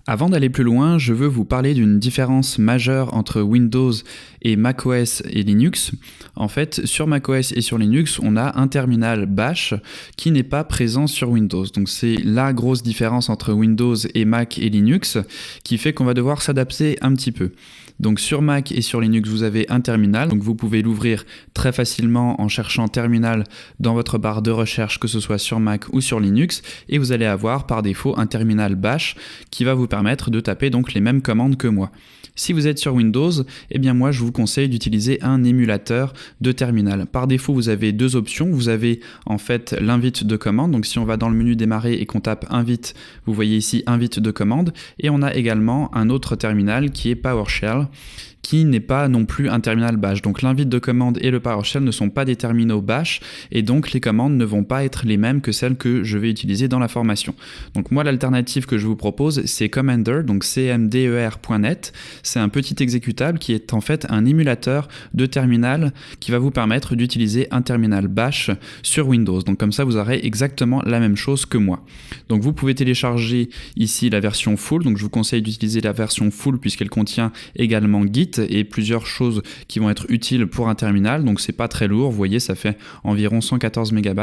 Avant d'aller plus loin, je veux vous parler d'une différence majeure entre Windows et macOS et Linux. En fait, sur macOS et sur Linux, on a un terminal Bash qui n'est pas présent sur Windows. Donc c'est la grosse différence entre Windows et Mac et Linux qui fait qu'on va devoir s'adapter un petit peu. Donc sur Mac et sur Linux, vous avez un terminal, donc vous pouvez l'ouvrir très facilement en cherchant terminal dans votre barre de recherche, que ce soit sur Mac ou sur Linux, et vous allez avoir par défaut un terminal Bash qui va vous permettre de taper donc les mêmes commandes que moi. Si vous êtes sur Windows, eh bien moi je vous conseille d'utiliser un émulateur de terminal. Par défaut, vous avez deux options. Vous avez en fait l'invite de commande. Donc si on va dans le menu démarrer et qu'on tape invite, vous voyez ici invite de commande. Et on a également un autre terminal qui est PowerShell, qui n'est pas non plus un terminal Bash. Donc l'invite de commande et le PowerShell ne sont pas des terminaux Bash et donc les commandes ne vont pas être les mêmes que celles que je vais utiliser dans la formation. Donc moi l'alternative que je vous propose c'est Commander, donc cmder.net. C'est un petit exécutable qui est en fait un émulateur de terminal qui va vous permettre d'utiliser un terminal Bash sur Windows. Donc comme ça vous aurez exactement la même chose que moi. Donc vous pouvez télécharger ici la version full, donc je vous conseille d'utiliser la version full puisqu'elle contient également Git et plusieurs choses qui vont être utiles pour un terminal, donc c'est pas très lourd, vous voyez ça fait environ 114 MB,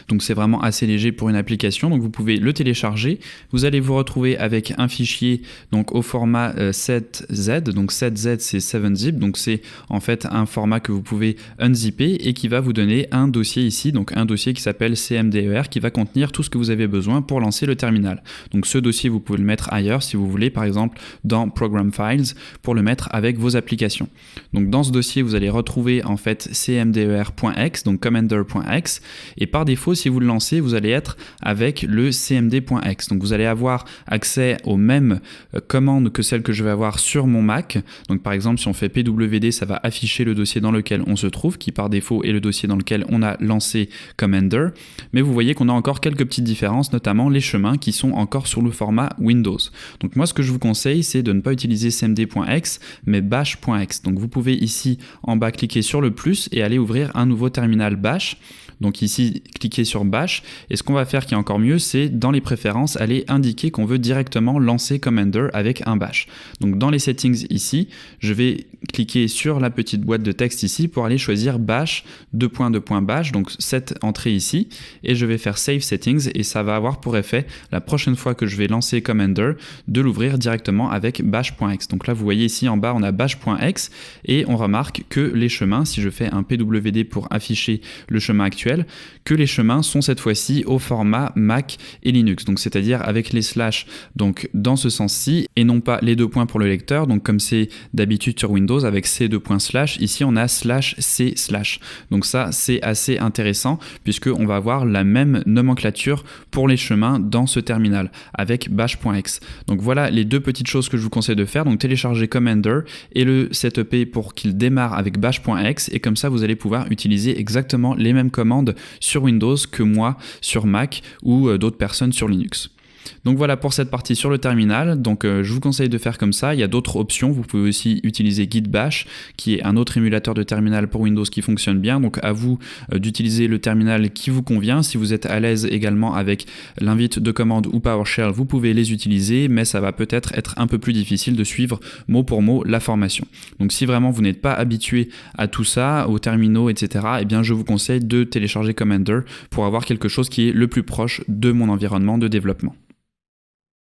donc c'est vraiment assez léger pour une application, donc vous pouvez le télécharger, vous allez vous retrouver avec un fichier donc au format 7Z, donc 7Z c'est 7zip, donc c'est en fait un format que vous pouvez unzipper et qui va vous donner un dossier ici, donc un dossier qui s'appelle cmder qui va contenir tout ce que vous avez besoin pour lancer le terminal. Donc ce dossier vous pouvez le mettre ailleurs si vous voulez, par exemple dans Program Files pour le mettre avec vos applications. Donc dans ce dossier, vous allez retrouver en fait cmder.exe, donc commander.exe, et par défaut, si vous le lancez, vous allez être avec le cmd.exe. Donc vous allez avoir accès aux mêmes commandes que celles que je vais avoir sur mon Mac. Donc par exemple, si on fait pwd, ça va afficher le dossier dans lequel on se trouve, qui par défaut est le dossier dans lequel on a lancé Commander. Mais vous voyez qu'on a encore quelques petites différences, notamment les chemins qui sont encore sur le format Windows. Donc moi, ce que je vous conseille, c'est de ne pas utiliser cmd.exe, mais bash.exe. Donc vous pouvez ici en bas cliquer sur le plus et aller ouvrir un nouveau terminal Bash. Donc ici, cliquez sur Bash et ce qu'on va faire qui est encore mieux, c'est dans les préférences, aller indiquer qu'on veut directement lancer Commander avec un Bash. Donc dans les settings ici, je vais cliquer sur la petite boîte de texte ici pour aller choisir Bash, .bash, donc cette entrée ici, et je vais faire Save Settings et ça va avoir pour effet, la prochaine fois que je vais lancer Commander, de l'ouvrir directement avec bash.exe. Donc là, vous voyez ici en bas, on a bash.exe et on remarque que les chemins, si je fais un pwd pour afficher le chemin actuel, que les chemins sont cette fois-ci au format Mac et Linux, donc c'est-à-dire avec les slash donc dans ce sens-ci et non pas les deux points pour le lecteur, donc comme c'est d'habitude sur Windows avec ces deux points slash, ici on a slash c slash. Donc ça c'est assez intéressant puisque on va avoir la même nomenclature pour les chemins dans ce terminal avec bash.exe. Donc voilà les deux petites choses que je vous conseille de faire, donc télécharger Commander et le setuper pour qu'il démarre avec bash.exe et comme ça vous allez pouvoir utiliser exactement les mêmes commandes sur Windows que moi sur Mac ou d'autres personnes sur Linux. Donc voilà pour cette partie sur le terminal, donc je vous conseille de faire comme ça. Il y a d'autres options, vous pouvez aussi utiliser Git Bash qui est un autre émulateur de terminal pour Windows qui fonctionne bien, donc à vous d'utiliser le terminal qui vous convient. Si vous êtes à l'aise également avec l'invite de commande ou PowerShell, vous pouvez les utiliser, mais ça va peut-être être un peu plus difficile de suivre mot pour mot la formation. Donc si vraiment vous n'êtes pas habitué à tout ça, aux terminaux, etc., eh bien je vous conseille de télécharger Commander pour avoir quelque chose qui est le plus proche de mon environnement de développement.